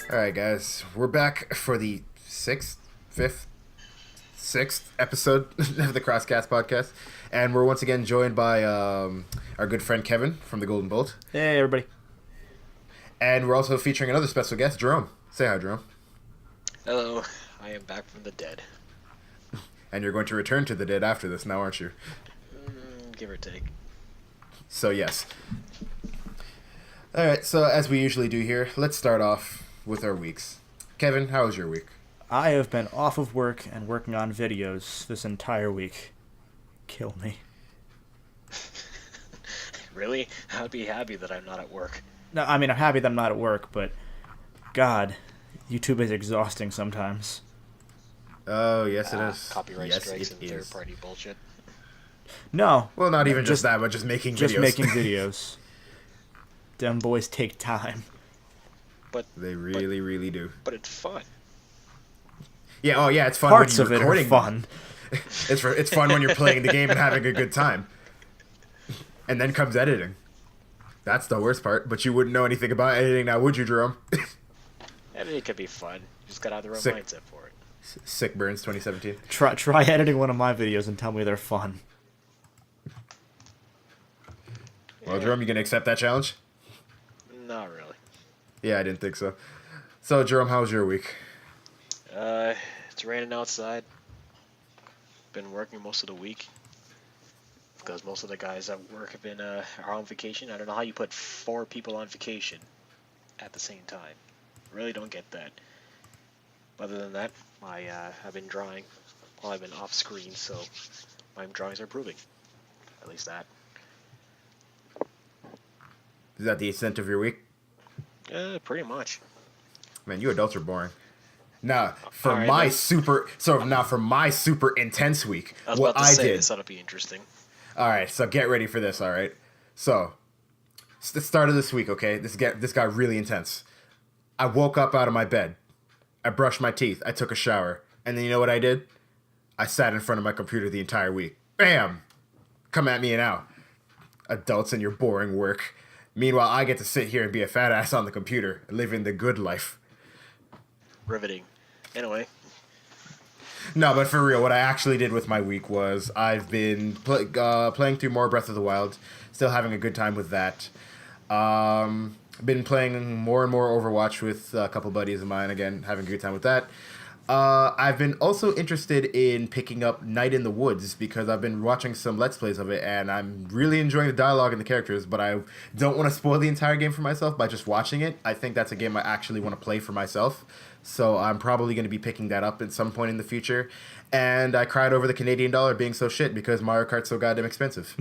All right, guys, we're back for the sixth episode of the CrossCast podcast, and we're once again joined by our good friend Kevin from TheGoldenBolt, Hey, everybody. and we're also featuring another special guest, Jerome. Say hi, Jerome. Hello, I am back from the dead. And you're going to return to the dead after this, now, aren't you? Give or take. So yes. All right, so as we usually do here, let's start off with our weeks. Kevin, how was your week? I have been off of work and working on videos this entire week. Kill me. Really? I'd be happy that I'm not at work. No, I mean, I'm happy that I'm not at work, but God, YouTube is exhausting sometimes. Oh, yes, it is. Copyright yes, strikes it and is. third-party bullshit. No. Well, not even just that, but just making videos. Just making videos. Them boys take time. But They really do. But it's fun. Yeah, oh yeah, it's fun Parts when of you're it are recording. fun. It's fun when you're playing the game and having a good time. And then comes editing. That's the worst part, but you wouldn't know anything about editing now, would you, Jerome? Editing could be fun. You just gotta have the right Sick. mindset for it. Sick Burns 2017. Try editing one of my videos and tell me they're fun. Well, Jerome, you gonna accept that challenge? Not really. Yeah, I didn't think so. So, Jerome, how was your week? It's raining outside. Been working most of the week. Because most of the guys at work have been are on vacation. I don't know how you put 4 people on vacation at the same time. Really don't get that. Other than that, I've been drawing while I've been off screen, so my drawings are improving. At least that. Is that the extent of your week? Pretty much. Man, you adults are boring. Now, for All right, my then. super intense week, I was what about to I say did. this ought to be interesting. All right, so get ready for this. All right, so it's the start of this week. Okay, this got really intense. I woke up out of my bed. I brushed my teeth. I took a shower, and then you know what I did? I sat in front of my computer the entire week. Bam! Come at me now, adults and your boring work. Meanwhile, I get to sit here and be a fat ass on the computer, living the good life. Riveting. Anyway, No, but for real, what I actually did with my week was I've been playing through more Breath of the Wild, still having a good time with that. Been playing more and more Overwatch with a couple buddies of mine, again, having a good time with that. I've been also interested in picking up Night in the Woods because I've been watching some Let's Plays of it, and I'm really enjoying the dialogue and the characters, but I don't want to spoil the entire game for myself by just watching it. I think that's a game I actually want to play for myself, so I'm probably going to be picking that up at some point in the future. And I cried over the Canadian dollar being so shit because Mario Kart's so goddamn expensive.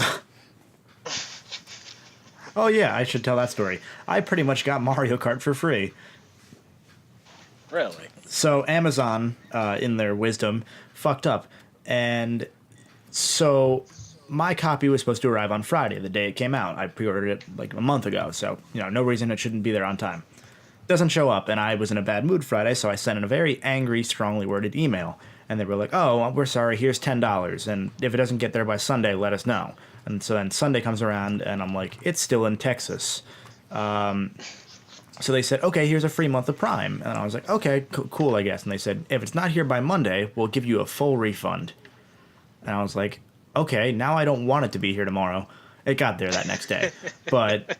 Oh yeah, I should tell that story. I pretty much got Mario Kart for free. really. So Amazon, in their wisdom, fucked up, and so my copy was supposed to arrive on Friday, the day it came out. I pre-ordered it like a month ago, so no reason it shouldn't be there on time. Doesn't show up, and I was in a bad mood Friday, so I sent in a very angry, strongly worded email, and they were like, "Oh, we're sorry. Here's $10, and if it doesn't get there by Sunday, let us know." And so then Sunday comes around, and I'm like, "It's still in Texas." So they said, "Okay, here's a free month of Prime." And I was like, "Okay, cool, I guess." And they said, "If it's not here by Monday, we'll give you a full refund." And I was like, "Okay, now I don't want it to be here tomorrow." It got there that next day. But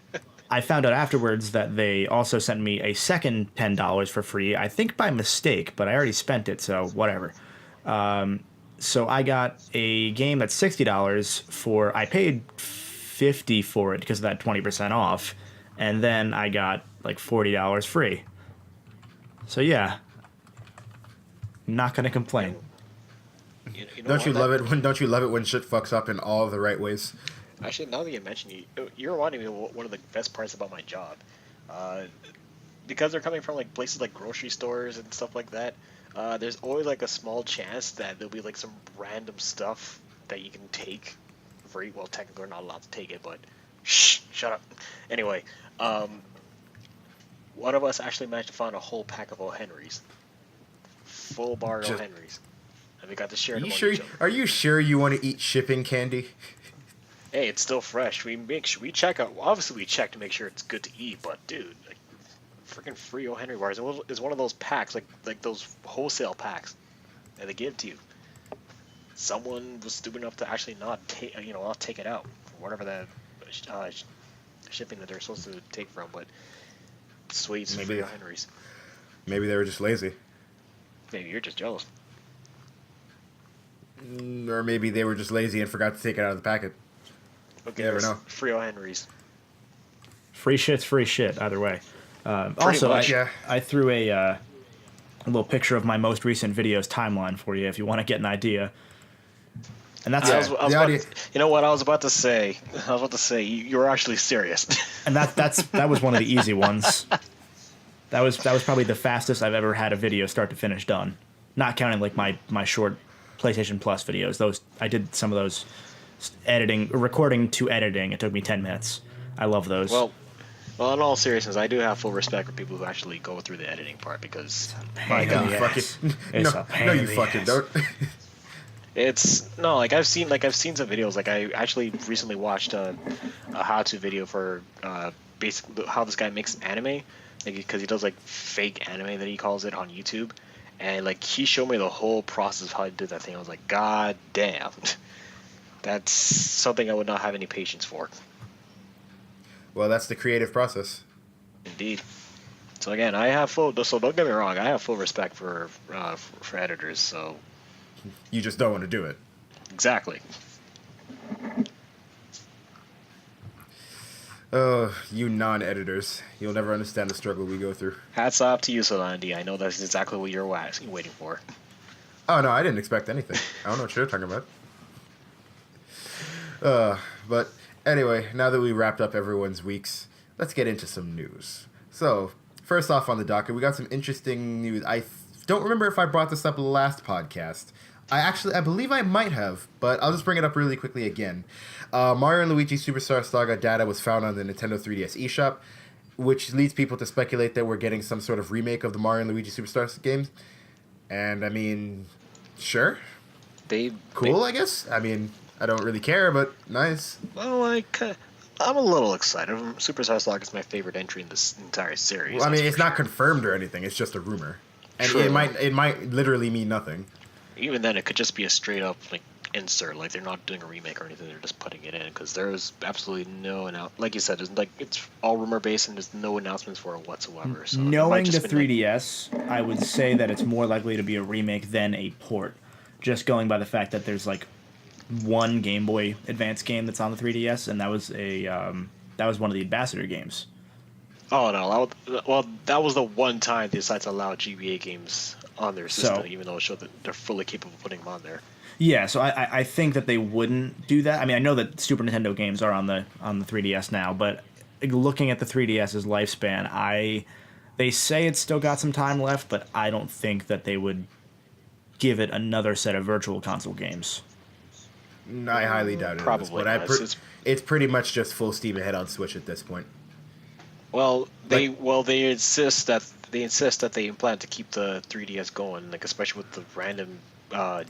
I found out afterwards that they also sent me a second $10 for free, I think by mistake, but I already spent it, so whatever. So I got a game that's $60 I paid $50 for it because of that 20% off. And then I got like $40 free. So yeah, not gonna complain. You know Don't you what? love it when shit fucks up in all the right ways? Actually, now that you mention you're reminding me of one of the best parts about my job. Because they're coming from like places like grocery stores and stuff like that. There's always like a small chance that there'll be like some random stuff that you can take for free. Well, technically we're not allowed to take it, but shut up. Anyway, one of us actually managed to find a whole pack of O. Henrys, full bar of O. Henrys, and we got to share it among each other. Are you sure you want to eat shipping candy? Hey, it's still fresh. We check out. Obviously, we check to make sure it's good to eat. But dude, like, freaking free O Henry bars. It's one of those packs, like those wholesale packs that they give to you. Someone was stupid enough to actually not take it out, or whatever the uh, shipping that they're supposed to take from, but sweets free O Henrys. Maybe they were just lazy. Maybe you're just jealous. Or maybe they were just lazy and forgot to take it out of the packet. Okay, you never know. Free O Henrys. Free shit's free shit, either way. Also, much. I threw a little picture of my most recent video's timeline for you if you want to get an idea. And that's you know what I was about to say. You were actually serious. And that was one of the easy ones. That was probably the fastest I've ever had a video start to finish done. Not counting like my short PlayStation Plus videos. Those I did some of those recording to editing. It took me 10 minutes. I love those. Well, in all seriousness, I do have full respect for people who actually go through the editing part because my God, you fucking don't. It's no, like I've seen some videos. Like I actually recently watched a how-to video for basically how this guy makes anime, because he does like fake anime that he calls it on YouTube, and like he showed me the whole process of how he did that thing. I was like, God damn, that's something I would not have any patience for. Well, that's the creative process. Indeed. So again, so don't get me wrong, I have full respect for editors. So. You just don't want to do it. Exactly. Oh, you non-editors. You'll never understand the struggle we go through. Hats off to you, Solandi. I know that's exactly what you're waiting for. Oh, no, I didn't expect anything. I don't know what you're talking about. But anyway, now that we wrapped up everyone's weeks, let's get into some news. So, first off on the docket, we got some interesting news. I don't remember if I brought this up last podcast. I believe I might have, but I'll just bring it up really quickly again. Mario and Luigi Superstar Saga data was found on the Nintendo 3DS eShop, which leads people to speculate that we're getting some sort of remake of the Mario and Luigi Superstar games. And, I mean, sure. Cool, I guess. I mean, I don't really care, but nice. Well, I'm a little excited. Superstar Saga is my favorite entry in this entire series. Well, I mean, it's not confirmed or anything. It's just a rumor. And True. it might literally mean nothing. Even then, it could just be a straight up insert. Like they're not doing a remake or anything. They're just putting it in because there's absolutely no like you said, it's all rumor based and there's no announcements for it whatsoever. So knowing the 3DS, I would say that it's more likely to be a remake than a port. Just going by the fact that there's like one Game Boy Advance game that's on the 3DS, and that was one of the ambassador games. Oh no! That was the one time they decided to allow GBA games on their system, even though it showed that they're fully capable of putting them on there. Yeah, so I think that they wouldn't do that. I mean, I know that Super Nintendo games are on the 3DS now, but looking at the 3DS's lifespan, they say it's still got some time left, but I don't think that they would give it another set of Virtual Console games. I highly doubt it. Probably not. It's pretty much just full steam ahead on Switch at this point. Well, they insist that they plan to keep the 3DS going, like especially with the random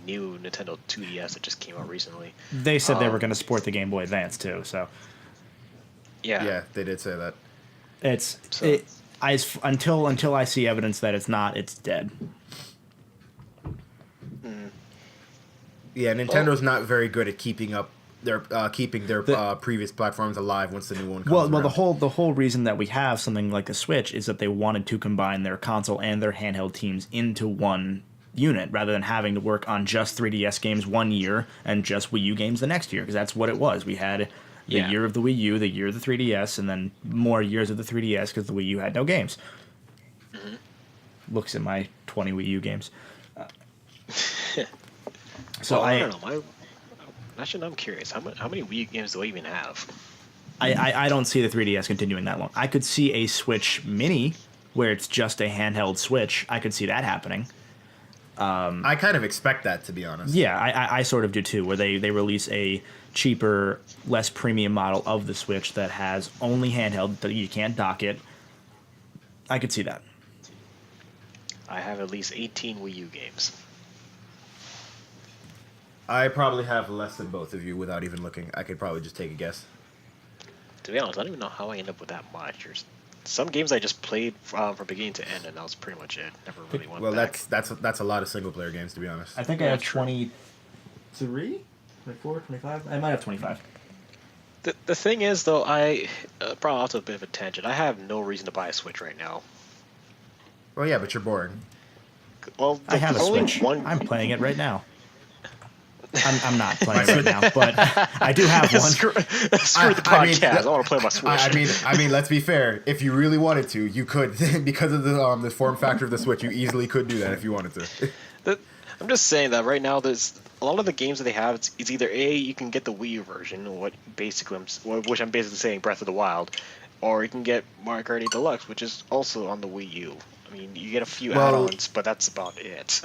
new Nintendo 2DS that just came out recently. They said they were going to support the Game Boy Advance too, so yeah, they did say that. Until I see evidence that it's not, it's dead. Yeah, Nintendo's not very good at keeping their previous platforms alive once the new one comes around. Well, the whole reason that we have something like the Switch is that they wanted to combine their console and their handheld teams into one unit rather than having to work on just 3DS games one year and just Wii U games the next year, because that's what it was. We had the year of the Wii U, the year of the 3DS, and then more years of the 3DS because the Wii U had no games. Mm-hmm. Looks at my 20 Wii U games. I don't know. Actually, I'm curious. How many Wii U games do I even have? I don't see the 3DS continuing that long. I could see a Switch Mini where it's just a handheld Switch. I could see that happening. I kind of expect that, to be honest. Yeah, I sort of do too, where they release a cheaper, less premium model of the Switch that has only handheld, that you can't dock it. I could see that. I have at least 18 Wii U games. I probably have less than both of you without even looking. I could probably just take a guess. To be honest, I don't even know how I end up with that much. some games I just played from beginning to end, and that was pretty much it. Never really went Well, back. that's a lot of single player games, to be honest. I think I Yeah, have true. 23, 24, 25. I might have 25. The thing is, though, I probably off to a bit of a tangent. I have no reason to buy a Switch right now. Well, yeah, but you're boring. Well, I have a there's only Switch. one. I'm playing it right now. I'm not playing it right now, but I do have one. Screw the I mean, podcast. I want to play my Switch. I mean, let's be fair. If you really wanted to, you could, because of the form factor of the Switch. You easily could do that if you wanted to. I'm just saying that right now, there's a lot of the games that they have. It's either you can get the Wii U version, which I'm basically saying Breath of the Wild, or you can get Mario Kart 8 Deluxe, which is also on the Wii U. I mean, you get a few add-ons, but that's about it.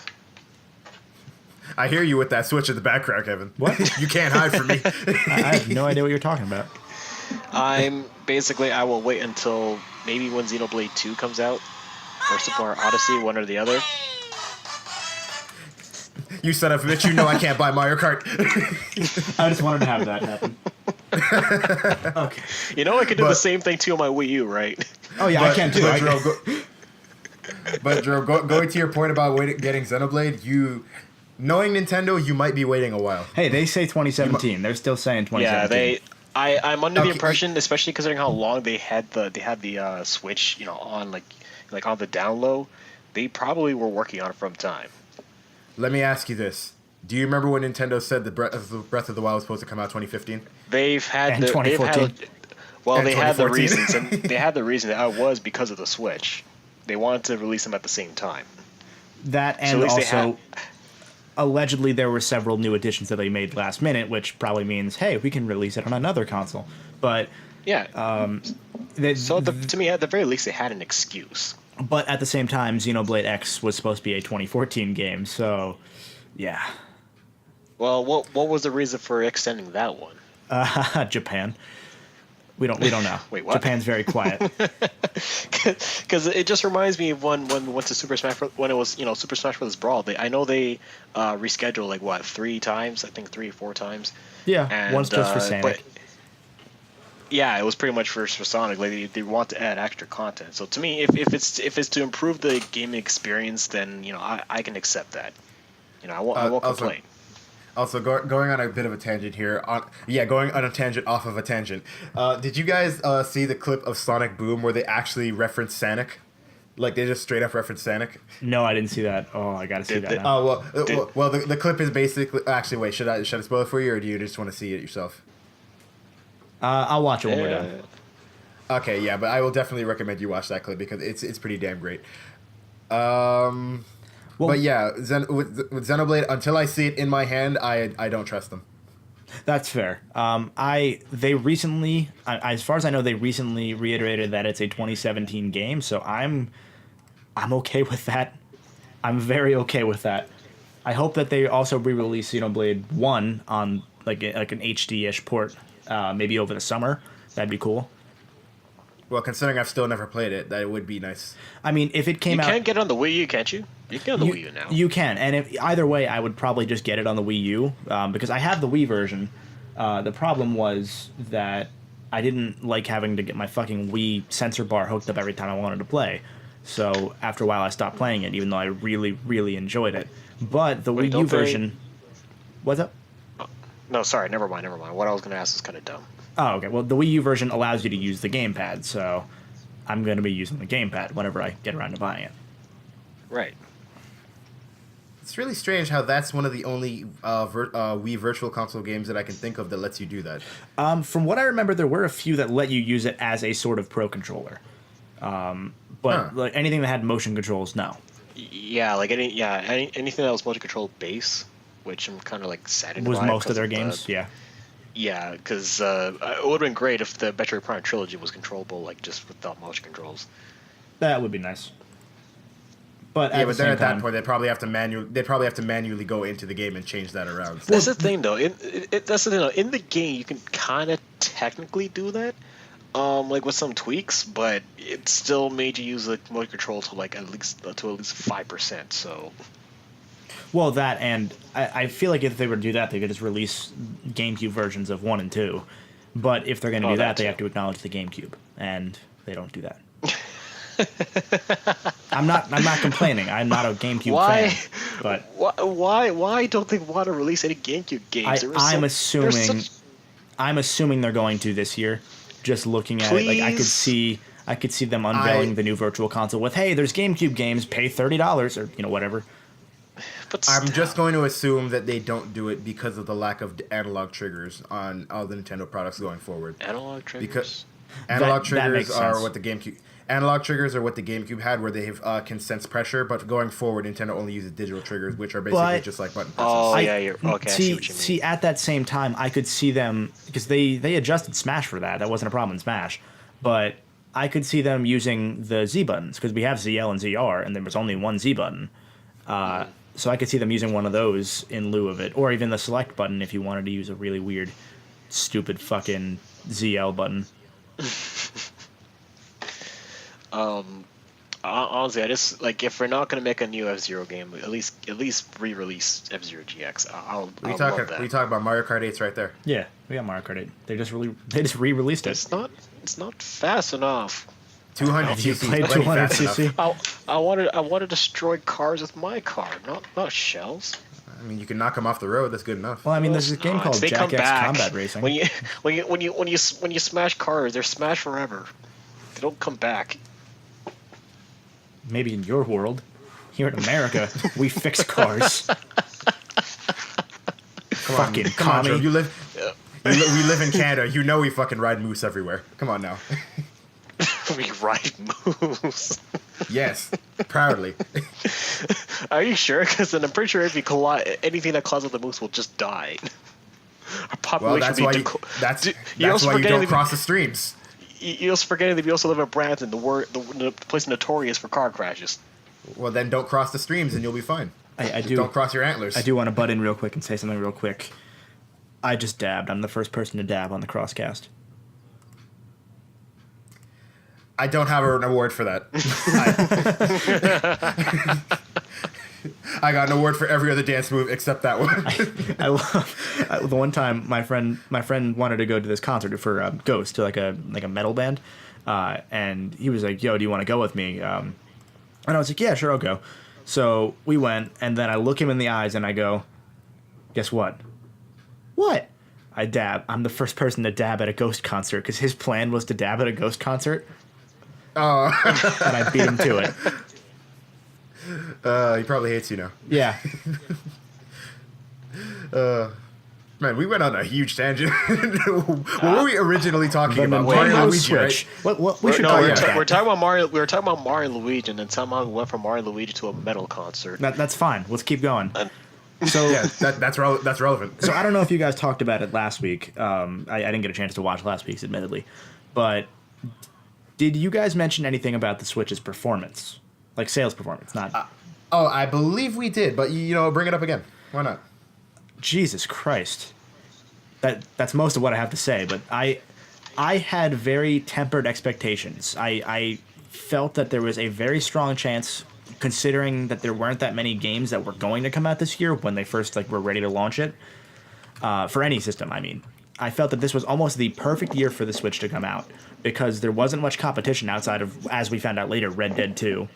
I hear you with that Switch in the background, Kevin. What? You can't hide from me. I have no idea what you're talking about. I will wait until maybe when Xenoblade 2 comes out, or Super Mario Odyssey, one or the other. You son of a bitch! You know I can't buy Mario Kart. I just wanted to have that happen. Okay. You know I could do But- the same thing too on my Wii U, right? Oh yeah, I can too. But, Jerome, going to your point about getting Xenoblade, knowing Nintendo, you might be waiting a while. Hey, they say 2017. They're still saying 2017. Yeah, I'm under the Okay. impression, especially considering how long they had the Switch, on like on the down low, they probably were working on it from time. Let me ask you this: do you remember when Nintendo said the Breath of the Wild was supposed to come out 2015? They've had And the 2014. And they had the 2014. reasons, and they had the reason that it was because of the Switch. They wanted to release them at the same time. That So at and least they also, allegedly, there were several new additions that they made last minute, which probably means, hey, we can release it on another console. But Yeah. they, To me, at the very least, they had an excuse. but at the same time, Xenoblade X was supposed to be a 2014 game, so yeah, Well, what was the reason for extending that one? Japan. We don't know. Wait, what? Japan's very quiet. Because it just reminds me of when we went to Super Smash when it was Super Smash Bros. Brawl. I know they rescheduled like what 3 times, I think 3 or 4 times. Yeah, And, one's just for Sonic. but- Yeah, it was pretty much for Sonic. Like they want to add extra content. So to me, if it's to improve the gaming experience, then I can accept that. I won't Also- complain. Also, going on a bit of a tangent here. Going on a tangent off of a tangent. Did you guys see the clip of Sonic Boom where they actually reference Sonic? Like they just straight up reference Sonic? No, I didn't see that. Oh, I gotta see Did that they- now. The clip is basically. Actually, wait. Should I spoil it for you, or do you just want to see it yourself? I'll watch it when we're done. Okay, yeah, but I will definitely recommend you watch that clip because it's pretty damn great. But yeah, with Xenoblade, until I see it in my hand, I don't trust them. That's fair. They recently, as far as I know, they recently reiterated that it's a 2017 game, so I'm okay with that. I'm very okay with that. I hope that they also re-release Xenoblade 1 on like an HD-ish port, maybe over the summer. That'd be cool. Well, considering I've still never played it, that would be nice. I mean, if it came You out, can get it on the Wii U, can't you? You can get on the Wii U now. you can, and either way, I would probably just get it on the Wii U because I have the Wii version. The problem was that I didn't like having to get my fucking Wii sensor bar hooked up every time I wanted to play. So after a while, I stopped playing it, even though I really, really enjoyed it. But the Wii U don't they- version, what's up? No, sorry, never mind. What I was going to ask is kind of dumb. Oh, okay. Well, the Wii U version allows you to use the gamepad, so I'm going to be using the gamepad whenever I get around to buying it. Right. It's really strange how that's one of the only Wii Virtual Console games that I can think of that lets you do that. From what I remember, there were a few that let you use it as a sort of pro controller. But like anything that had motion controls, no. Yeah, like anything that was motion control base, which I'm kind of like saddened Was by most of because their the- games, yeah. Yeah, because it would have been great if the Metroid Prime trilogy was controllable, like just without motion controls. That would be nice. But Yeah, at but the then same at that time, point they'd probably have to manually go into the game and change that around. That's the thing, though. That's the thing, though. In the game, you can kind of technically do that, like with some tweaks, but it still made you use the motion control to at least 5%. So well, that and I feel like if they were to do that, they could just release GameCube versions of 1 and 2. But if they're going to do that, that they too. have to acknowledge the GameCube, and they don't do that. I'm not complaining. I'm not a GameCube Why? fan, but Why don't they want to release any GameCube games? I'm assuming they're going to this year. Just looking at it, like I could see them unveiling the new Virtual Console with, hey, there's GameCube games, pay $30 or whatever. But I'm just going to assume that they don't do it because of the lack of analog triggers on all the Nintendo products going forward. Analog triggers. Because analog triggers makes are sense. what the GameCube. Analog triggers are what the GameCube had, where they have can sense pressure. But going forward, Nintendo only uses digital triggers, which are basically just like button presses. Oh yeah, you're okay. I see what you mean. See, at that same time, I could see them because they adjusted Smash for that. That wasn't a problem in Smash, but I could see them using the Z buttons because we have ZL and ZR, and there was only one Z button. So I could see them using one of those in lieu of it, or even the select button if you wanted to use a really weird, stupid fucking ZL button. Honestly, I just like if we're not gonna make a new F-Zero game, at least re-release F-Zero GX. I'll love that. We talk about Mario Kart 8's right there. Yeah, we got Mario Kart 8. They just re-released it. It's not fast enough. 200 You cc. played 200cc. I want to destroy cars with my car, not shells. I mean, you can knock them off the road. That's good enough. Well, I mean, there's a game called They come Jack X back. Combat Racing. When you smash cars, they're smashed forever. They don't come back. Maybe in your world, here in America, we fix cars. Fucking Come on, Joe. commie. We live in Canada. You know we fucking ride moose everywhere. Come on now. We ride moose. Yes, proudly. Are you sure? Because then I'm pretty sure if you collide, anything that collides with the moose will just die. Our population Well, that's will why be that's why you don't cross the streams. You also forgetting that we also live in Brampton, the place notorious for car crashes. Well, then don't cross the streams and you'll be fine. I do. Don't cross your antlers. I do want to butt in real quick and say something real quick. I just dabbed. I'm the first person to dab on the CrossCast. I don't have an award for that. I got an award for every other dance move except that one. The one time my friend wanted to go to this concert for Ghost, to like a metal band, and he was like, "Yo, do you want to go with me?" And I was like, "Yeah, sure, I'll go." So we went, and then I look him in the eyes and I go, "Guess what? What?" I dab. I'm the first person to dab at a Ghost concert because his plan was to dab at a Ghost concert. Oh, and I beat him to it. He probably hates you now. Yeah. Man, we went on a huge tangent. What were we originally talking about? Nintendo Mario and Luigi, Switch. right? We should talk about that. We're talking about Mario. We were talking about Mario and Luigi, and then somehow we went from Mario and Luigi to a metal concert. That's fine. Let's keep going. So Yeah, that's relevant. So I don't know if you guys talked about it last week. I didn't get a chance to watch last week's, admittedly. But did you guys mention anything about the Switch's performance? Like sales performance, not... Oh, I believe we did, but bring it up again. Why not? Jesus Christ. That's most of what I have to say, but I had very tempered expectations. I felt that there was a very strong chance, considering that there weren't that many games that were going to come out this year when they first were ready to launch it, for any system, I mean. I felt that this was almost the perfect year for the Switch to come out, because there wasn't much competition outside of, as we found out later, Red Dead 2.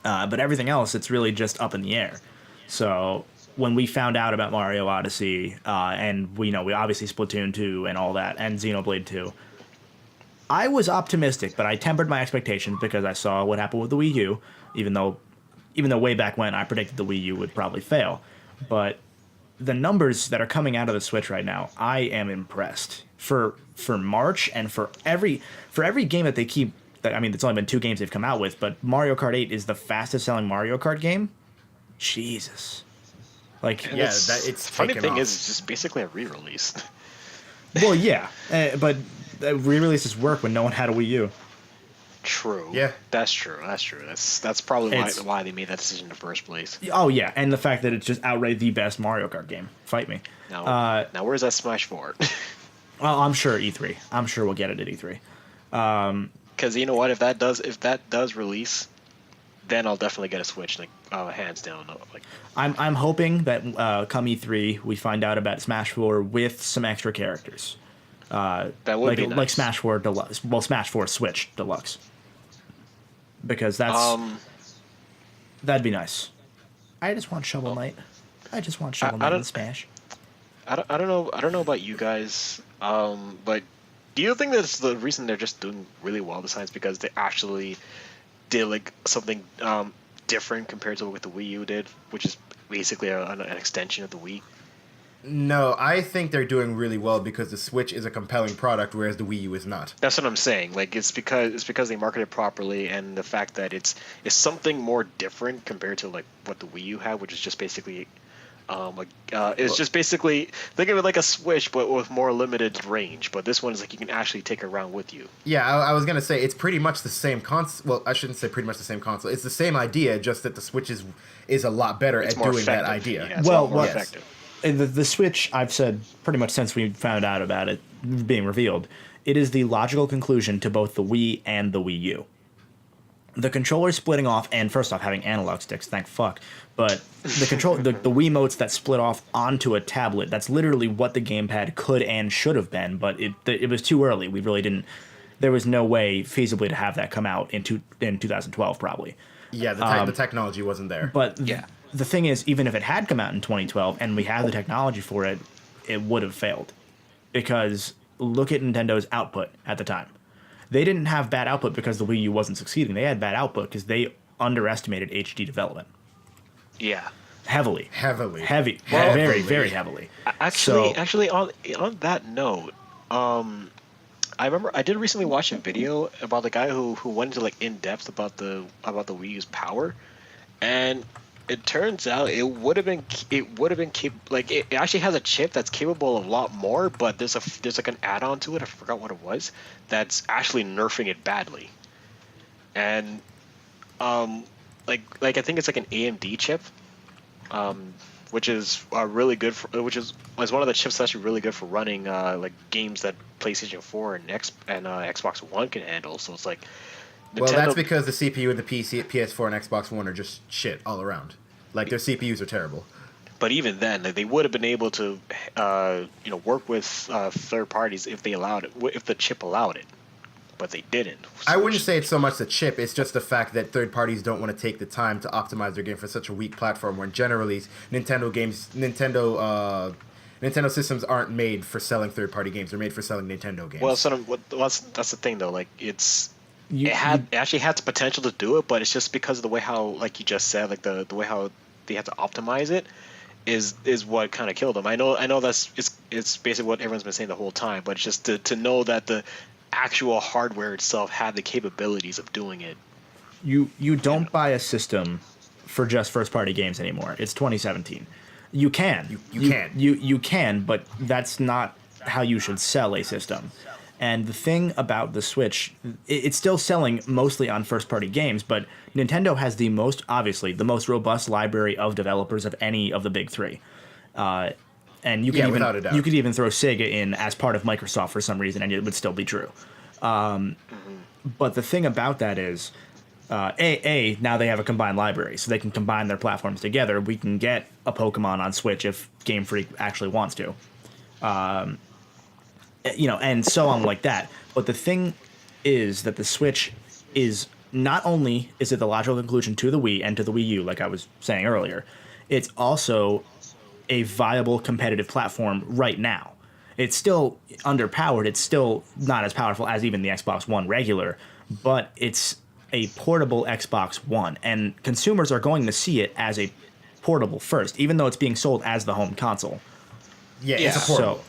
But everything else, it's really just up in the air. So when we found out about Mario Odyssey, and we obviously Splatoon 2 and all that, and Xenoblade 2, I was optimistic, but I tempered my expectations because I saw what happened with the Wii U, even though way back when I predicted the Wii U would probably fail. But the numbers that are coming out of the Switch right now, I am impressed. For March and for every game that they keep. I mean, it's only been 2 games they've come out with, but Mario Kart 8 is the fastest selling Mario Kart game. Jesus. Like, And Yeah, it's funny thing is, it's just basically a re-release. well, yeah, but re-releases work when no one had a Wii U. True. Yeah. That's true. That's probably why they made that decision in the first place. Oh yeah, and the fact that it's just outright the best Mario Kart game. Fight me. Now where's that Smash 4? Well, I'm sure E3. I'm sure we'll get it at E3. Because you know what, if that does release, then I'll definitely get a Switch, like hands down. Like I'm hoping that come E3 we find out about Smash 4 with some extra characters. that would be nice. Like Smash 4 Deluxe. Well, Smash 4 Switch Deluxe. because that'd be nice. I just want Shovel Knight. I just want Shovel Knight in Smash. I don't know. I don't know about you guys. But do you think that's the reason they're just doing really well this time is because they actually did like something different compared to what the Wii U did, which is basically an extension of the Wii? No, I think they're doing really well because the Switch is a compelling product, whereas the Wii U is not. That's what I'm saying. Like it's because they market it properly, and the fact that it's something more different compared to like what the Wii U had, which is just basically, it's just basically think of it like a Switch but with more limited range. But this one is like you can actually take it around with you. Yeah, I was gonna say it's pretty much the same console. Well, I shouldn't say pretty much the same console. It's the same idea, just that the Switch is a lot better at doing that idea. Yeah, it's a lot more effective. The Switch, I've said pretty much since we found out about it being revealed, it is the logical conclusion to both the Wii and the Wii U. The controller splitting off, and first off, having analog sticks, thank fuck. But the Wiimotes that split off onto a tablet, that's literally what the gamepad could and should have been, but it was too early. We really didn't. There was no way feasibly to have that come out in 2012, probably. Yeah, the technology wasn't there. But yeah. The thing is, even if it had come out in 2012 and we had the technology for it, it would have failed. Because look at Nintendo's output at the time. They didn't have bad output because the Wii U wasn't succeeding. They had bad output because they underestimated HD development. Yeah. Heavily. Very heavily. Actually, on that note, I remember I did recently watch a video about the guy who went into like in depth about the Wii U's power, and it turns out it would have been like it actually has a chip that's capable of a lot more, but there's like an add-on to it. I forgot what it was. That's actually nerfing it badly, and like I think it's like an AMD chip, which is really good for was one of the chips that's actually really good for running like games that PlayStation 4 and Xbox One can handle. So it's like Nintendo... Well, that's because the CPU and the PS4 and Xbox One are just shit all around. Like, their CPUs are terrible. But even then, they would have been able to, work with third parties if they allowed it, if the chip allowed it. But they didn't. I wouldn't say it's so much the chip. It's just the fact that third parties don't want to take the time to optimize their game for such a weak platform. When generally, Nintendo systems aren't made for selling third-party games. They're made for selling Nintendo games. Well, that's the thing, though. Like, it actually had the potential to do it, but it's just because of the way how, like you just said, like the way how they had to optimize it is what kind of killed them. I know it's basically what everyone's been saying the whole time, but it's just to know that the actual hardware itself had the capabilities of doing it. You don't buy a system for just first-party games anymore. It's 2017. You can. You can, but that's not how you should sell a system. And the thing about the Switch, it's still selling mostly on first-party games, but Nintendo has the most robust library of developers of any of the big three. And you could even throw Sega in as part of Microsoft for some reason, and it would still be true. But the thing about that is, now they have a combined library, so they can combine their platforms together. We can get a Pokemon on Switch if Game Freak actually wants to. And so on like that. But the thing is that the Switch is not only is it the logical conclusion to the Wii and to the Wii U, like I was saying earlier, it's also a viable competitive platform right now. It's still underpowered. It's still not as powerful as even the Xbox One regular, but it's a portable Xbox One, and consumers are going to see it as a portable first, even though it's being sold as the home console. Yeah, it's a portable.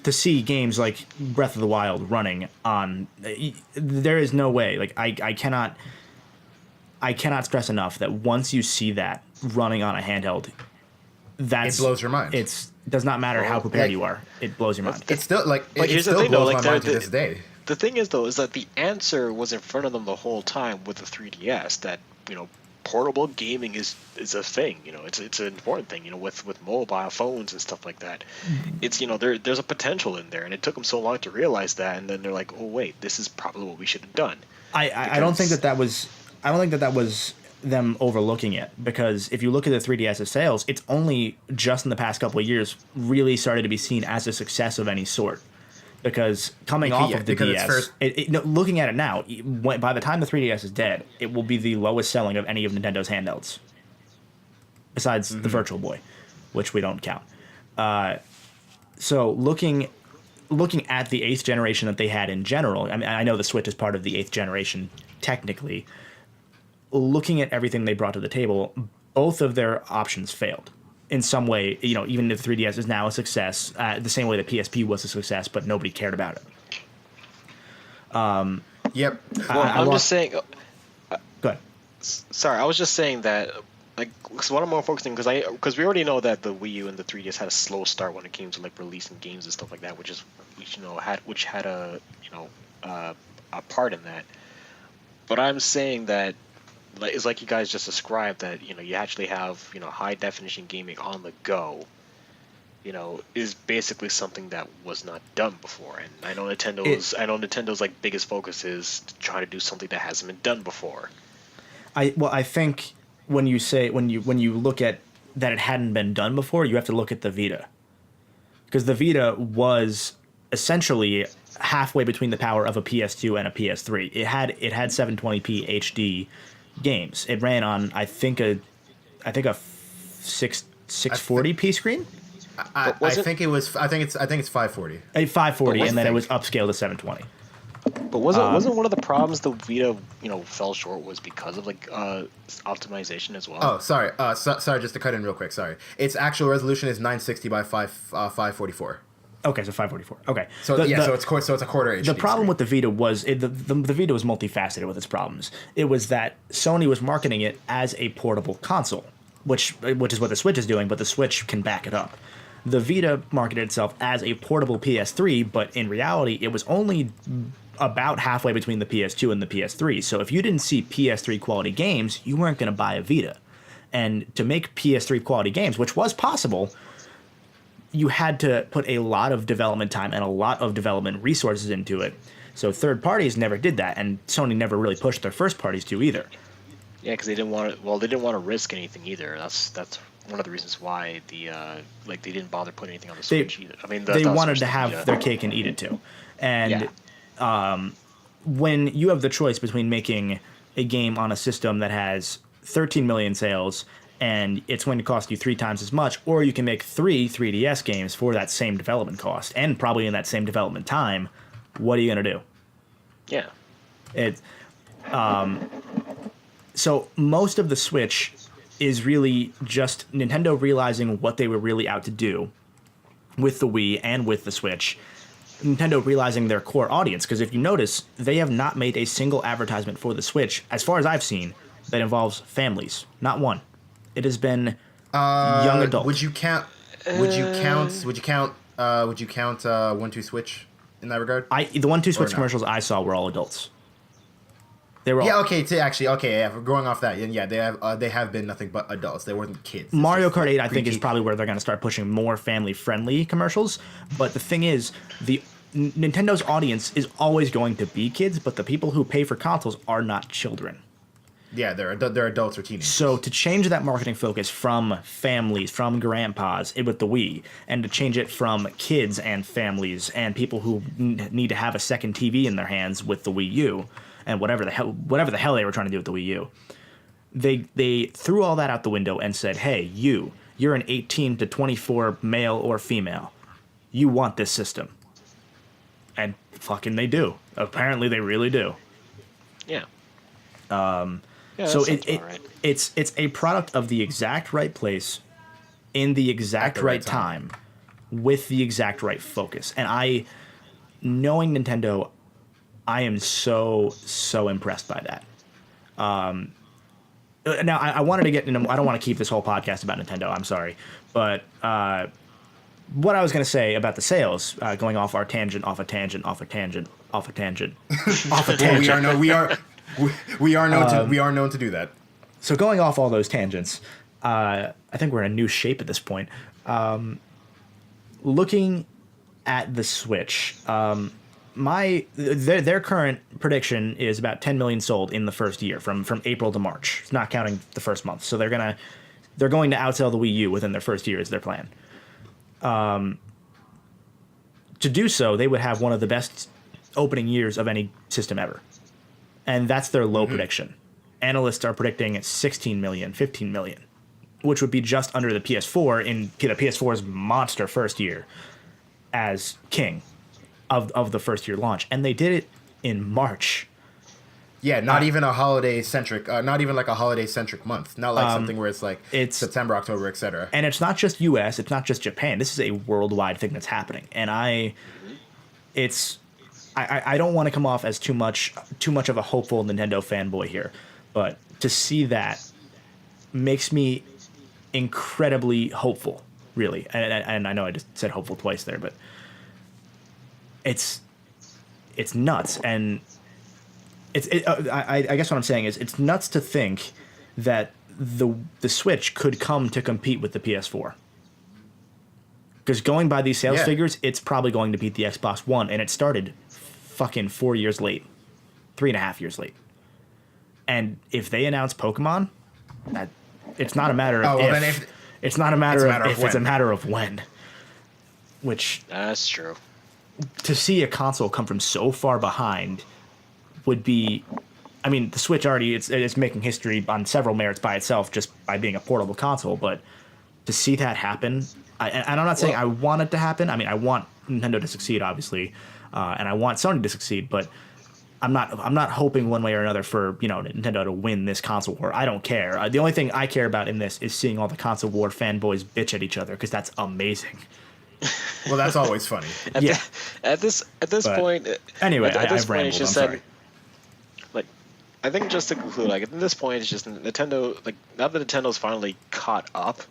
To see games like Breath of the Wild running on, there is no way. Like I cannot stress enough that once you see that running on a handheld, it blows your mind. It does not matter how prepared you are. It blows your mind. It's still here's still the thing, blows though, my mind to this day. The thing is, though, is that the answer was in front of them the whole time with the 3DS. That portable gaming is a thing. It's an important thing. With mobile phones and stuff like that. It's there's a potential in there, and it took them so long to realize that, and then they're like, oh wait, this is probably what we should have done. I don't think that was them overlooking it, because if you look at the 3DS's sales, it's only just in the past couple of years really started to be seen as a success of any sort. because coming off of the DS, looking at it now, by the time the 3DS is dead, it will be the lowest selling of any of Nintendo's handhelds, besides the Virtual Boy, which we don't count. So looking at the 8th generation that they had in general, I mean, I know the Switch is part of the 8th generation technically. Looking at everything they brought to the table, both of their options failed in some way. Even if the 3DS is now a success, the same way the PSP was a success, but nobody cared about it. Yep. Well, I'm just saying. Go ahead. Sorry, I was just saying that. Cause what I'm more focusing, because we already know that the Wii U and the 3DS had a slow start when it came to releasing games and stuff like that, which had a part in that. But I'm saying that it's like you guys just described, that you actually have high definition gaming on the go. Is basically something that was not done before, and I know Nintendo's biggest focus is to try to do something that hasn't been done before. I think when you look at that it hadn't been done before, you have to look at the Vita, because the Vita was essentially halfway between the power of a PS2 and a PS3. It had 720p HD games. It ran on I think a 640p screen. I think it's 540. A 540, and then it was upscaled to 720. But wasn't one of the problems the Vita fell short was because of optimization as well? Oh, sorry. Sorry, just to cut in real quick. Sorry, its actual resolution is 960 by 544. Okay, so 544. Okay, so it's a quarter HD. The problem with the Vita was the Vita was multifaceted with its problems. It was that Sony was marketing it as a portable console, which is what the Switch is doing, but the Switch can back it up. The Vita marketed itself as a portable PS3, but in reality, it was only about halfway between the PS2 and the PS3. So if you didn't see PS3 quality games, you weren't going to buy a Vita. And to make PS3 quality games, which was possible, you had to put a lot of development time and a lot of development resources into it. So third parties never did that, and Sony never really pushed their first parties to either. Yeah, because they didn't want to risk anything either. That's one of the reasons why they didn't bother putting anything on the Switch either. I mean, they wanted to have their cake and eat it too. And when you have the choice between making a game on a system that has 13 million sales and it's going to cost you 3 times as much, or you can make 3 3DS games for that same development cost and probably in that same development time, what are you going to do? Yeah. So most of the Switch is really just Nintendo realizing what they were really out to do with the Wii and with the Switch. Nintendo realizing their core audience, because if you notice, they have not made a single advertisement for the Switch, as far as I've seen, that involves families. Not one. It has been young adults. Would you count 1-2 Switch in that regard? The 1-2 Switch commercials I saw were all adults. They were all, going off that, they have been nothing but adults. They weren't kids. Mario Kart 8, I think, is probably where they're going to start pushing more family-friendly commercials. But the thing is, Nintendo's audience is always going to be kids, but the people who pay for consoles are not children. Yeah, they're adults or teenagers. So to change that marketing focus from families, from grandpas with the Wii, and to change it from kids and families and people who need to have a second TV in their hands with the Wii U, and whatever the hell they were trying to do with the Wii U, they threw all that out the window and said, hey, you're an 18 to 24 male or female. You want this system. And fucking they do. Apparently they really do. Yeah. So it's a product of the exact right place in the exact right time with the exact right focus. And knowing Nintendo, I am so impressed by that. Now, I wanted to get into... I don't want to keep this whole podcast about Nintendo. I'm sorry. But what I was going to say about the sales, going off a tangent. We are known to do that. So going off all those tangents, I think we're in a new shape at this point. Looking at the Switch, their current prediction is about 10 million sold in the first year, from April to March. It's not counting the first month. So they're going to outsell the Wii U within their first year is their plan. to do so, they would have one of the best opening years of any system ever. And that's their low prediction. Analysts are predicting 16 million, 15 million, which would be just under the PS4 in the PS4's monster first year as king of the first year launch. And they did it in March. Yeah, not even a holiday centric, not even like a holiday centric month. Not like something where it's like it's September, October, etc. And it's not just US, it's not just Japan. This is a worldwide thing that's happening. And I don't want to come off as too much of a hopeful Nintendo fanboy here, but to see that makes me incredibly hopeful, really. And I know I just said hopeful twice there, but it's nuts. And I guess what I'm saying is it's nuts to think that the Switch could come to compete with the PS4. Because going by these sales figures, it's probably going to beat the Xbox One, and it started fucking 4 years late, 3.5 years late. And if they announce Pokemon, it's not a matter of it's not a matter of if, it's a matter of when. Which that's true. To see a console come from so far behind would be, I mean, the Switch already it's making history on several merits by itself just by being a portable console, but to see that happen, and I'm not saying I want it to happen. I mean, I want Nintendo to succeed, obviously, and I want Sony to succeed, but I'm not hoping one way or another for Nintendo to win this console war. I don't care. The only thing I care about in this is seeing all the console war fanboys bitch at each other because that's amazing. Well, that's always funny. At this point. Anyway, at this I've point, rambled. it's just I'm that, sorry. like, I think just to conclude, like at this point, it's just Nintendo. Like now that Nintendo's finally caught up,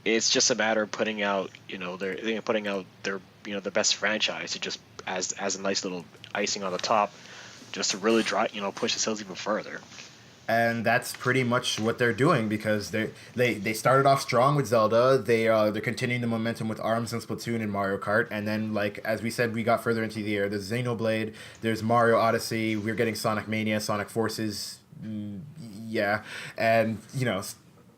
it's just a matter of putting out their the best franchise to just as a nice little icing on the top, just to really push the sales even further. And that's pretty much what they're doing because they started off strong with Zelda. They're continuing the momentum with ARMS and Splatoon and Mario Kart. And then, like as we said, we got further into the year. There's Xenoblade. There's Mario Odyssey. We're getting Sonic Mania, Sonic Forces. Yeah, and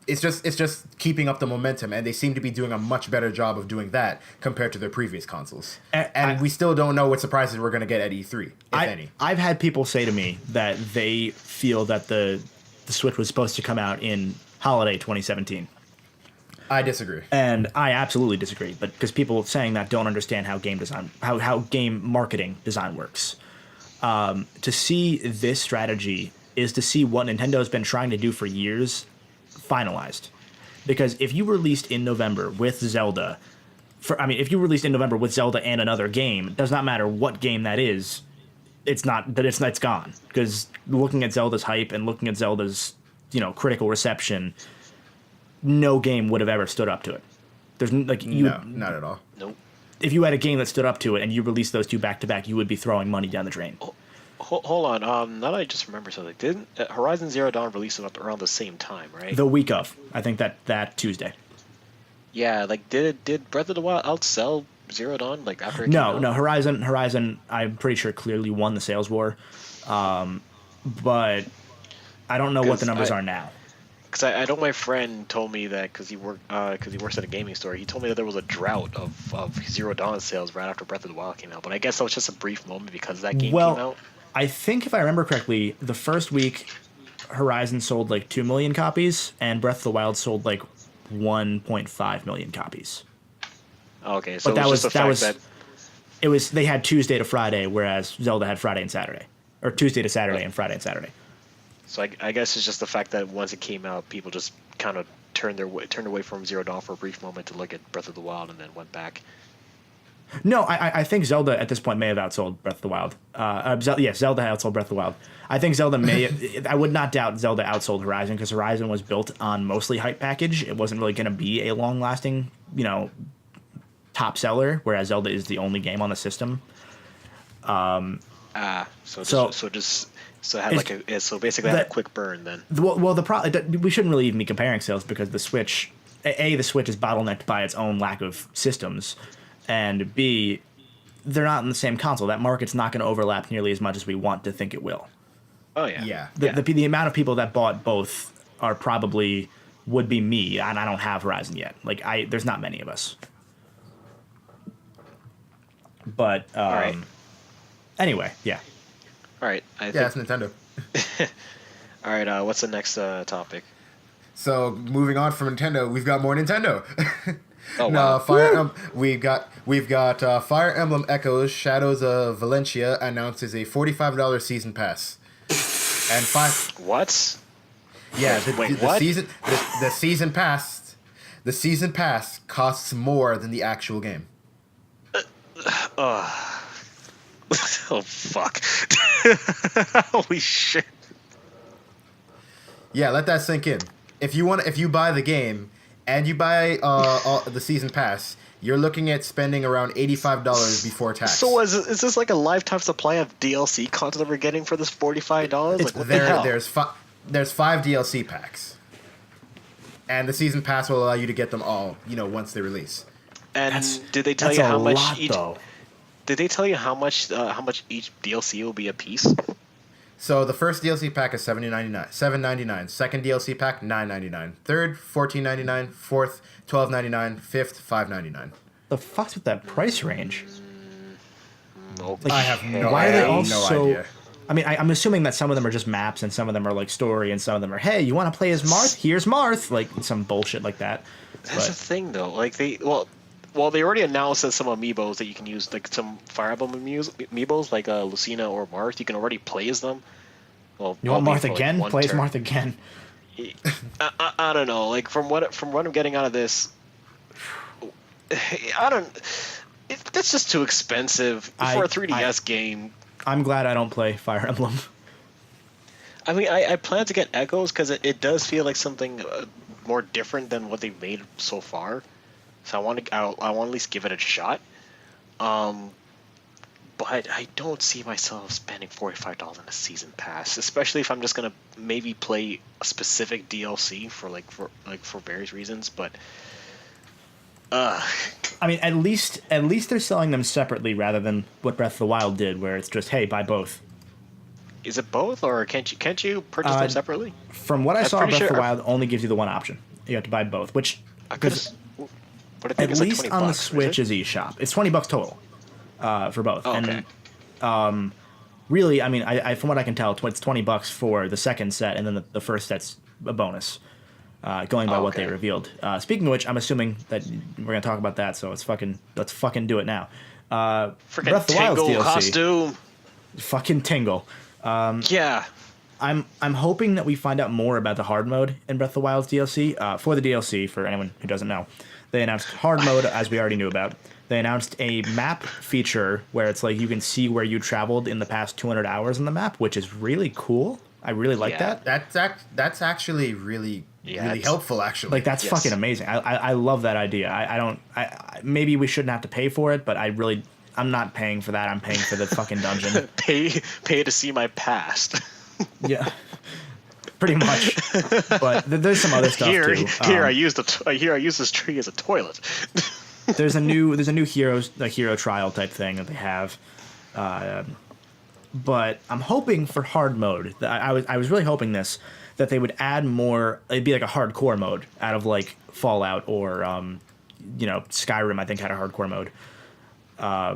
it's just keeping up the momentum, and they seem to be doing a much better job of doing that compared to their previous consoles. And we still don't know what surprises we're going to get at E3, if any. I've had people say to me that they feel that the Switch was supposed to come out in holiday 2017. I disagree. And I absolutely disagree, but because people saying that don't understand how game design, how game marketing design works. To see this strategy is to see what Nintendo's been trying to do for years finalized. Because if you released in November with Zelda, if you released in November with Zelda and another game, it does not matter what game that is, it's gone. Because looking at Zelda's hype and looking at Zelda's, critical reception, no game would have ever stood up to it. There's no, not at all. Nope. If you had a game that stood up to it and you released those two back to back, you would be throwing money down the drain. Hold on. Now that I just remember something, didn't Horizon Zero Dawn release it around the same time, right? The week of, I think that Tuesday. Yeah, like did Breath of the Wild outsell Zero Dawn after it came out? No. Horizon, I'm pretty sure clearly won the sales war, but I don't know what the numbers are now. Because I know my friend told me that because he works at a gaming store. He told me that there was a drought of Zero Dawn sales right after Breath of the Wild came out. But I guess that was just a brief moment because that game came out. I think if I remember correctly, the first week Horizon sold 2 million copies, and Breath of the Wild sold 1.5 million copies. Okay, so they had Tuesday to Friday, whereas Zelda had Friday and Saturday, or Tuesday to Saturday and Friday and Saturday. So I guess it's just the fact that once it came out, people just kind of turned away from Zero Dawn for a brief moment to look at Breath of the Wild, and then went back. No, I think Zelda at this point may have outsold Breath of the Wild. Zelda outsold Breath of the Wild. I think Zelda may. I would not doubt Zelda outsold Horizon because Horizon was built on mostly hype package. It wasn't really going to be a long-lasting, top seller. Whereas Zelda is the only game on the system. So basically had a quick burn then. We shouldn't really even be comparing sales because the Switch is bottlenecked by its own lack of systems. And B, they're not in the same console. That market's not going to overlap nearly as much as we want to think it will. Oh, yeah. Yeah. The amount of people that bought both would be me, and I don't have Horizon yet. There's not many of us. But All right. anyway, yeah. All right. I Yeah, think. it's Nintendo. All right. What's the next topic? So moving on from Nintendo, we've got more Nintendo. Oh No, wow. we've got Fire Emblem Echoes Shadows of Valencia announces a $45 season pass, and What? yeah, Wait, what? the season pass costs more than the actual game. Oh fuck. Holy shit. Yeah, let that sink in. If you buy the game and you buy the season pass, you're looking at spending around $85 before tax. So is this like a lifetime supply of DLC content that we're getting for this $45? Like what the hell? There's 5 DLC packs, and the season pass will allow you to get them all. Once they release. And did they tell That's you a how much lot, each? though. Did they tell you how much each DLC will be a piece? So the first DLC pack is $7.99. Second DLC pack $9.99. Third $14.99. Fourth $12.99. Fifth $5.99. The fuck's with that price range? Okay. I have no, Why I are they have all no so? idea. I mean, I'm assuming that some of them are just maps, and some of them are like story, and some of them are, hey, you want to play as Marth? Here's Marth, like some bullshit like that. That's the thing, though. Like they they already announced that some amiibos that you can use, like some Fire Emblem amiibos, like Lucina or Marth, you can already play as them. Well, You want albeit Marth for, like, again? one Play as turn. Marth again. I don't know. Like from what I'm getting out of this, I don't. That's just too expensive for a 3DS game. I'm glad I don't play Fire Emblem. I mean, I plan to get Echoes because it does feel like something more different than what they've made so far. So I want to at least give it a shot. But I don't see myself spending $45 on a season pass, especially if I'm just gonna maybe play a specific DLC for various reasons. But I mean, at least they're selling them separately rather than what Breath of the Wild did, where it's just, hey, buy both. is it both, or can't you purchase them separately? From what I I'm saw, pretty Breath of sure the Wild only gives you the one option. You have to buy both, which I could. But I think at it's like least $20, on the is Switch it? is eShop. It's $20 total for both. Oh, okay. And really, I mean, I from what I can tell, it's $20 for the second set, and then the first set's a bonus. Going by what they Okay. revealed. Speaking of which, I'm assuming that we're gonna talk about that, so let's fucking do it now. Freaking Breath of the Wild's Tingle DLC. costume. Fucking Tingle. Yeah. I'm hoping that we find out more about the hard mode in Breath of the Wild's DLC. For the DLC, for anyone who doesn't know, they announced hard mode, as we already knew about. They announced a map feature where it's like you can see where you traveled in the past 200 hours on the map, which is really cool. I really like Yeah. that. That's actually really Yeah, it's- helpful. Actually, Like that's Yes. fucking amazing. I love that idea. Maybe we shouldn't have to pay for it, but I'm not paying for that. I'm paying for the fucking dungeon. Pay to see my past. Yeah, pretty much. But there's some other stuff Here, too. I use this tree as a toilet. There's a new hero trial type thing that they have. But I'm hoping for hard mode. I was really hoping that they would add more. It'd be like a hardcore mode out of like Fallout or Skyrim. I think had a hardcore mode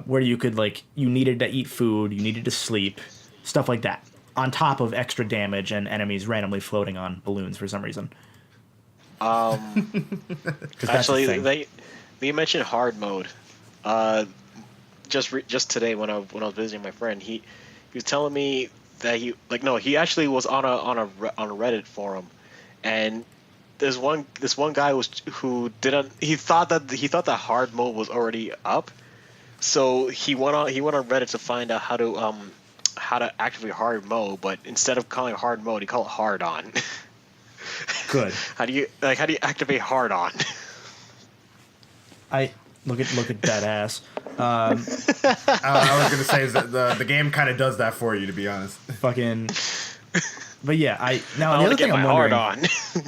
where you could you needed to eat food, you needed to sleep, stuff like that. On top of extra damage and enemies randomly floating on balloons for some reason. 'Cause that's a Actually, thing. they mentioned hard mode. Just today when I was visiting my friend, he was telling me that he actually was on a Reddit forum, and this one guy who thought that hard mode was already up, so he went on Reddit to find out how to activate hard mode, but instead of calling it hard mode, he called it hard on. Good. How do you activate hard on? I look at that ass. I was gonna say is that the game kind of does that for you, to be honest. Fucking. But yeah, I the want other to get thing my I'm hard wondering. on.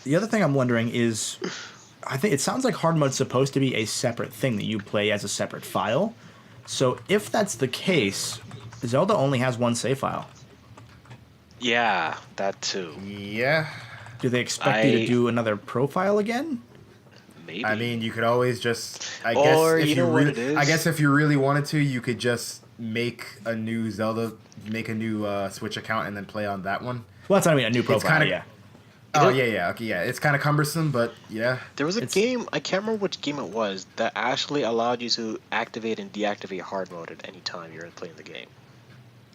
The other thing I'm wondering is, I think it sounds like hard mode's supposed to be a separate thing that you play as a separate file. So if that's the case, Zelda only has one save file. Yeah, that too. Yeah. Do they expect you to I- do another profile again? Maybe. I mean, you could always just. I Or guess if you you know what really, it is? I guess if you really wanted to, you could just make a new Switch account and then play on that one. Well, that's what I mean. A new It's profile. kind of. Yeah. Oh know- yeah. Okay, yeah. It's kind of cumbersome, but yeah. There was a It's- game, I can't remember which game it was, that actually allowed you to activate and deactivate hard mode at any time you're playing the game.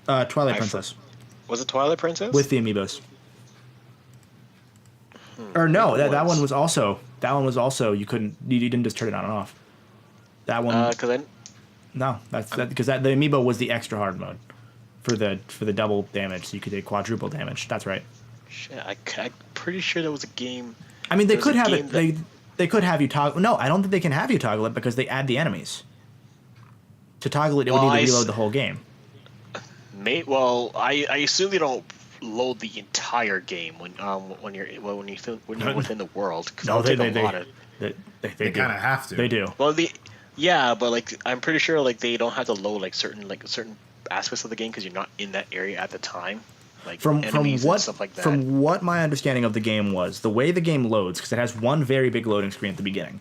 Twilight I Princess Was it Twilight Princess? with the amiibos. Or no, Maybe it that was. one was also you didn't just turn it on and off. That one Because then no, because the amiibo was the extra hard mode for the double damage, so you could do quadruple damage. That's right. shit, I'm pretty sure there was a game. I mean, they There was could a have game it. They could have you toggle. No, I don't think they can have you toggle it because they add the enemies. To toggle it, it Well, would need I to s- reload the whole game. I assume they don't load the entire game when you're within the world. 'Cause No, that'll they take a lot of. They do. kind of have to. They do. Well, yeah, but like I'm pretty sure like they don't have to load certain aspects of the game because you're not in that area at the time. Like From enemies what and stuff like that. from what my understanding of the game was, the way the game loads, because it has one very big loading screen at the beginning.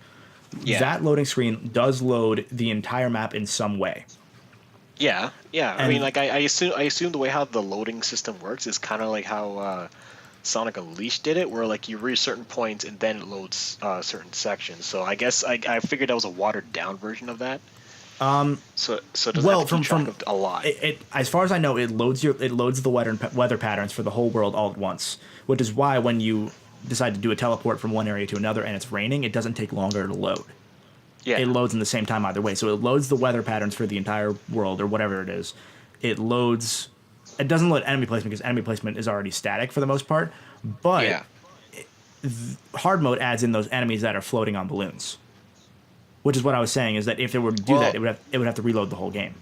Yeah. That loading screen does load the entire map in some way. Yeah. I And- mean, like I assume the way how the loading system works is kind of like how Sonic Unleashed did it, where like you reach certain points and then it loads certain sections. So I guess I figured that was a watered down version of that. So it doesn't have to keep track of a lot. It as far as I know, it loads the weather patterns for the whole world all at once, which is why when you decide to do a teleport from one area to another and it's raining, it doesn't take longer to load. Yeah. It loads in the same time either way. So it loads the weather patterns for the entire world or whatever it is. It doesn't load enemy placement because enemy placement is already static for the most part. But Yeah. hard mode adds in those enemies that are floating on balloons. Which is what I was saying is that if it were to do Well- that, it would have to reload the whole game.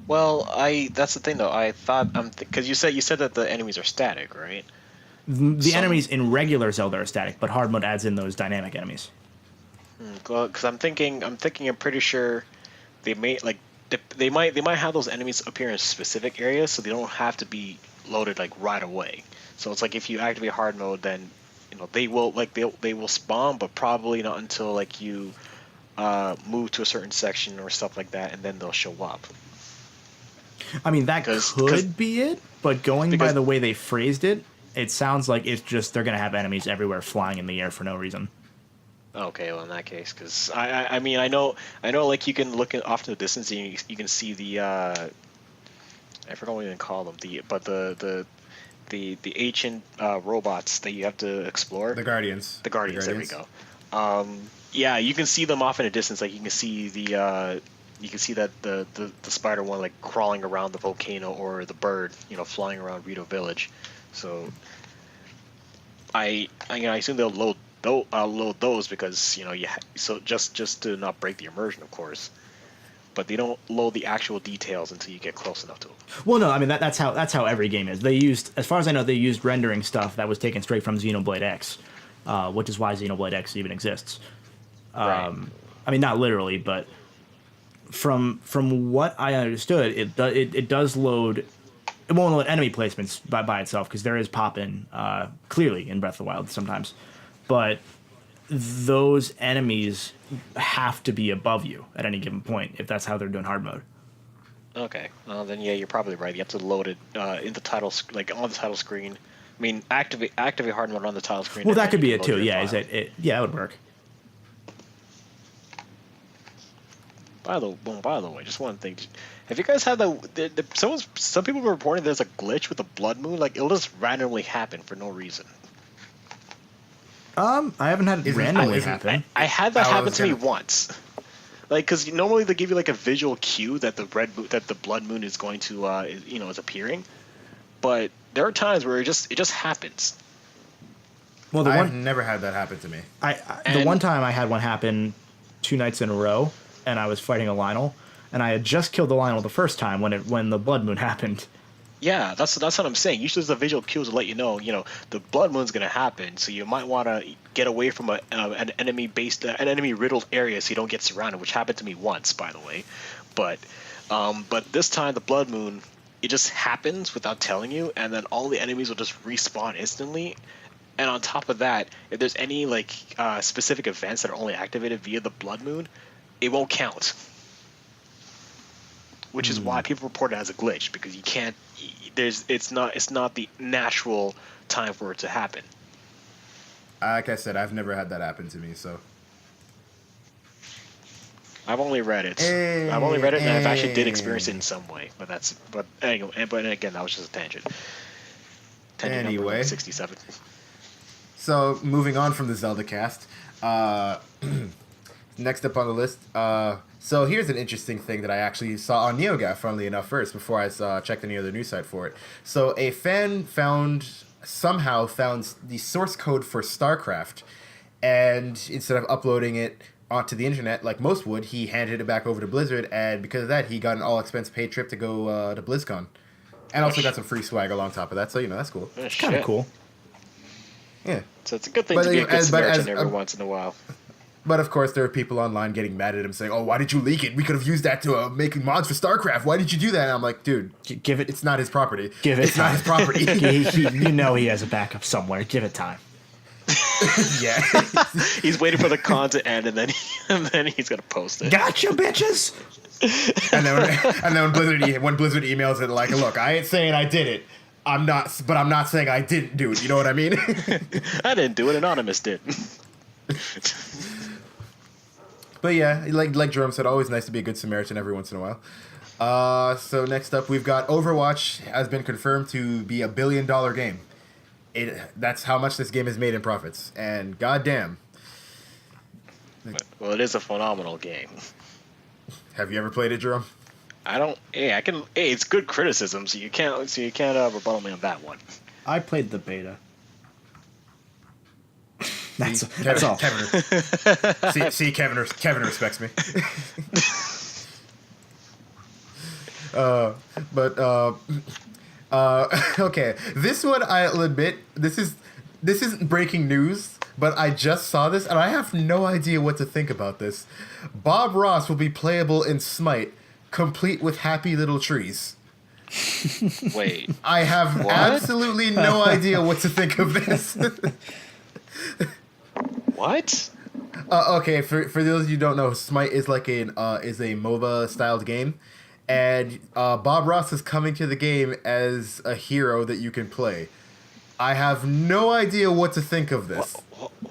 Well, that's the thing though. I thought because you said that the enemies are static, right? The enemies in regular Zelda are static, but hard mode adds in those dynamic enemies. Because I'm pretty sure they might have those enemies appear in specific areas, so they don't have to be loaded like right away. So it's like if you activate hard mode, then they will spawn, but probably not until like you move to a certain section or stuff like that, and then they'll show up. I mean, that 'Cause- could be it, but going by because- the way they phrased it, it sounds like it's just they're going to have enemies everywhere flying in the air for no reason. Okay, well in that case, because I mean I know like you can look off to the distance and you can see the I forgot what you even call them the ancient robots that you have to explore. The Guardians. The Guardians. There we go. Yeah, you can see them off in a distance. Like you can see that the spider one like crawling around the volcano or the bird flying around Rito Village. So I assume they'll load those because just to not break the immersion, of course. But they don't load the actual details until you get close enough to them. Well, no, I mean that's how every game is. They used, as far as I know, they used rendering stuff that was taken straight from Xenoblade X, which is why Xenoblade X even exists. Right. I mean, not literally, but from what I understood, it does load. It won't load enemy placements by itself because there is pop-in clearly in Breath of the Wild sometimes, but those enemies have to be above you at any given point if that's how they're doing hard mode. Okay. Well, then yeah, you're probably right. You have to load it in the title, like on the title screen. I mean, activate hard mode on the title screen. Well, and that then could you be can it load too. your Yeah, file. that would work. By the way, just one thing. Have you guys had some people were reporting there's a glitch with the blood moon? Like it'll just randomly happen for no reason. I haven't had it Isn't- randomly isn't- happen. I had that I happen was to me gonna- once. Like, because normally they give you like a visual cue that the blood moon is going to is appearing, but there are times where it just happens. Well, the I've one never had that happen to me. the And- one time I had one happen 2 nights in a row, and I was fighting a Lionel, and I had just killed the Lionel the first time when the blood moon happened. Yeah, that's what I'm saying. Usually the visual cues will let you know, the blood moon's gonna happen, so you might want to get away from an enemy riddled area so you don't get surrounded, which happened to me once, by the way. But this time the blood moon, it just happens without telling you, and then all the enemies will just respawn instantly, And on top of that, if there's any like specific events that are only activated via the blood moon, it won't count. Which is why people report it as a glitch, because you can't. It's not the natural time for it to happen. Like I said, I've never had that happen to me, so. I've only read it. And I've actually did experience it in some way. But anyway, but again, that was just a tangent. Number like 67. So moving on from the Zelda cast, next up on the list. So here's an interesting thing that I actually saw on NeoGAF, funnily enough, first before I checked any other news site for it. So a fan somehow found the source code for StarCraft, and instead of uploading it onto the internet like most would, he handed it back over to Blizzard, and because of that, he got an all-expense-paid trip to go to BlizzCon, and also got some free swag along top of that. So that's cool. It's kind of cool. Yeah. So it's a good thing to be a good Samaritan every once in a while. But of course, there are people online getting mad at him, saying, "Oh, why did you leak it? We could have used that to make mods for StarCraft. Why did you do that?" And I'm like, "Dude, give it. It's not his property. Give it. It's not his property. He has a backup somewhere. Give it time." Yeah. He's waiting for the con to end, and then he's gonna post it. Gotcha, bitches. and then when Blizzard emails it, like, "Look, I ain't saying I did it. I'm not saying I didn't do it. You know what I mean?" I didn't do it. Anonymous did. But yeah, like Jerome said, always nice to be a good Samaritan every once in a while. So next up, we've got Overwatch has been confirmed to be $1 billion game. That's how much this game has made in profits, and goddamn. Well, it is a phenomenal game. Have you ever played it, Jerome? I don't. Hey, I can. Hey, it's good criticism, so you can't rebuttal me on that one. I played the beta. That's all. Kevin respects me. Okay. This one, I'll admit, this isn't breaking news, but I just saw this and I have no idea what to think about this. Bob Ross will be playable in Smite, complete with happy little trees. Wait. I have absolutely no idea what to think of this. What? Okay, for those of you who don't know, Smite is like is a MOBA styled game, and Bob Ross is coming to the game as a hero that you can play. I have no idea what to think of this.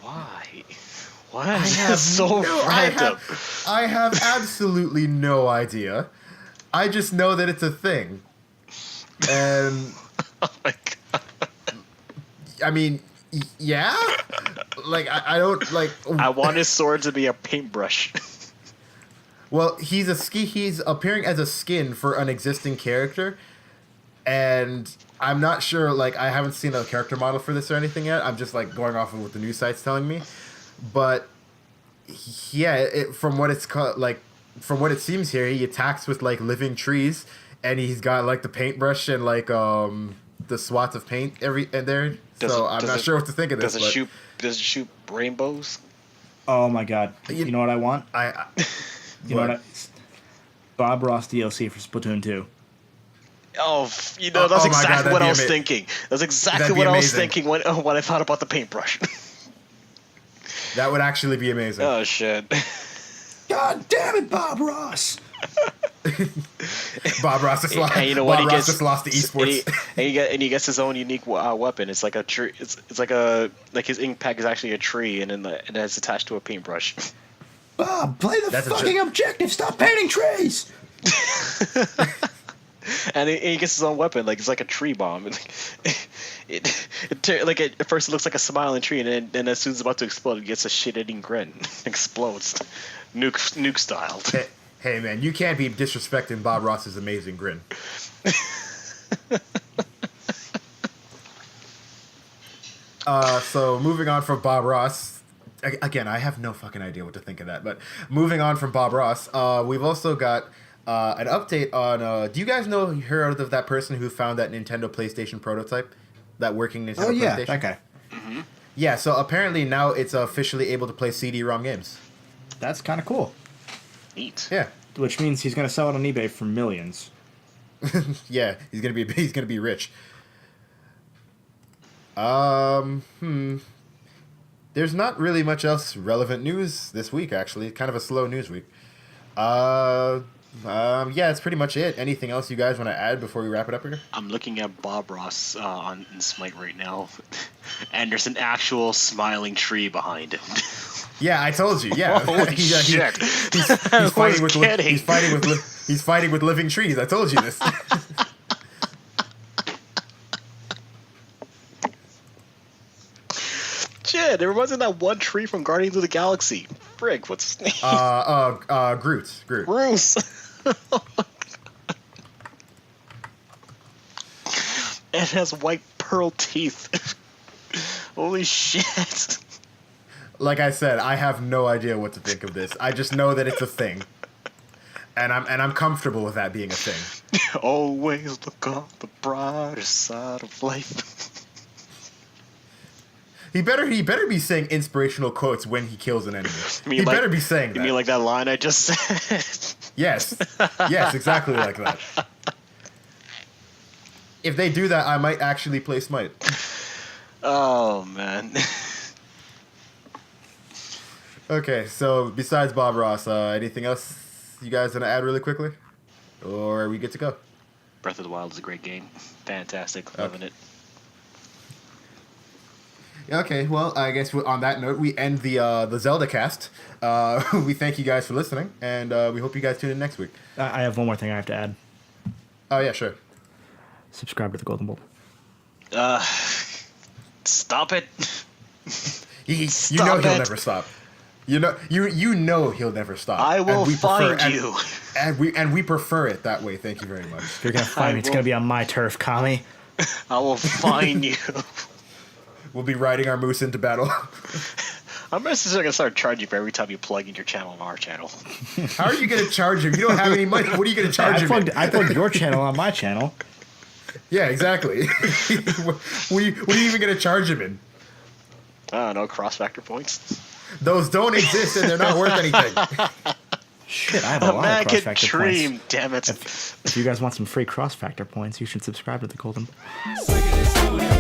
Why? Why is that so random? I have absolutely no idea. I just know that it's a thing, and Oh my god. I mean, yeah. Like I don't like. I want his sword to be a paintbrush. Well, he's appearing as a skin for an existing character, and I'm not sure. Like, I haven't seen a character model for this or anything yet. I'm just like going off of what the news site's telling me, but yeah, from what it seems here, he attacks with like living trees, and he's got like the paintbrush and like the swats of paint there. So I'm not sure what to think of this. Does it shoot rainbows? Oh my god! You know what I want? You know what? Bob Ross DLC for Splatoon 2. Oh, that's exactly what I was thinking. That's exactly what I was thinking when I thought about the paintbrush. That would actually be amazing. Oh shit! God damn it, Bob Ross! Bob Ross just lost. Just lost to esports. And he gets his own unique weapon. It's like a tree. It's like his ink pack is actually a tree, and it's attached to a paintbrush. Bob, play the fucking objective. Stop painting trees. And he gets his own weapon. Like, it's like a tree bomb. At first it looks like a smiling tree, and then as soon as it's about to explode, it gets a shit-eating grin. Explodes, nuke style. Hey man, you can't be disrespecting Bob Ross's amazing grin. So moving on from Bob Ross, again, I have no fucking idea what to think of that. But moving on from Bob Ross, we've also got an update on. Do you guys heard of that person who found that Nintendo PlayStation prototype, that working Nintendo PlayStation? Oh yeah, that guy. Mm-hmm. Yeah, so apparently now it's officially able to play CD-ROM games. That's kind of cool. Neat. Yeah. Which means he's gonna sell it on eBay for millions. Yeah, he's gonna be rich. There's not really much else relevant news this week, actually. Kind of a slow news week. Yeah, that's pretty much it. Anything else you guys want to add before we wrap it up here? I'm looking at Bob Ross on in Smite right now, and there's an actual smiling tree behind him. Yeah, I told you. Yeah, Holy shit! He's fighting with he's fighting with living trees. I told you this. Shit, it reminds me of that one tree from Guardians of the Galaxy. Frig, what's his name? Groot. Bruce. It has white pearl teeth. Holy shit. Like I said, I have no idea what to think of this. I just know that it's a thing, and I'm comfortable with that being a thing. Always look on the brighter side of life. He better be saying inspirational quotes when he kills an enemy. He like, better be saying that. You mean like that line I just said? Yes, exactly like that. If they do that, I might actually play Smite. Oh man. Okay, so besides Bob Ross, anything else you guys want to add really quickly? Or are we good to go? Breath of the Wild is a great game. Fantastic. Loving it. Okay, well, I guess on that note, we end the Zelda cast. We thank you guys for listening, and we hope you guys tune in next week. I have one more thing I have to add. Oh, yeah, sure. Subscribe to the Golden Bolt. Stop it. You know he'll never stop. You know he'll never stop. I will find you. And we prefer it that way. Thank you very much. If you're gonna find me, it's gonna be on my turf, Kami. I will find you. We'll be riding our moose into battle. I'm just gonna start charging for every time you plug in your channel on our channel. How are you gonna charge him? You don't have any money. What are you gonna charge him? I plugged your channel on my channel. Yeah, exactly. What are you even gonna charge him in? I don't know, CrossFactor points. Those don't exist and they're not worth anything. Shit, I have a lot of CrossFactor dream, points. damn it. If you guys want some free CrossFactor points, you should subscribe to the Golden Bolt.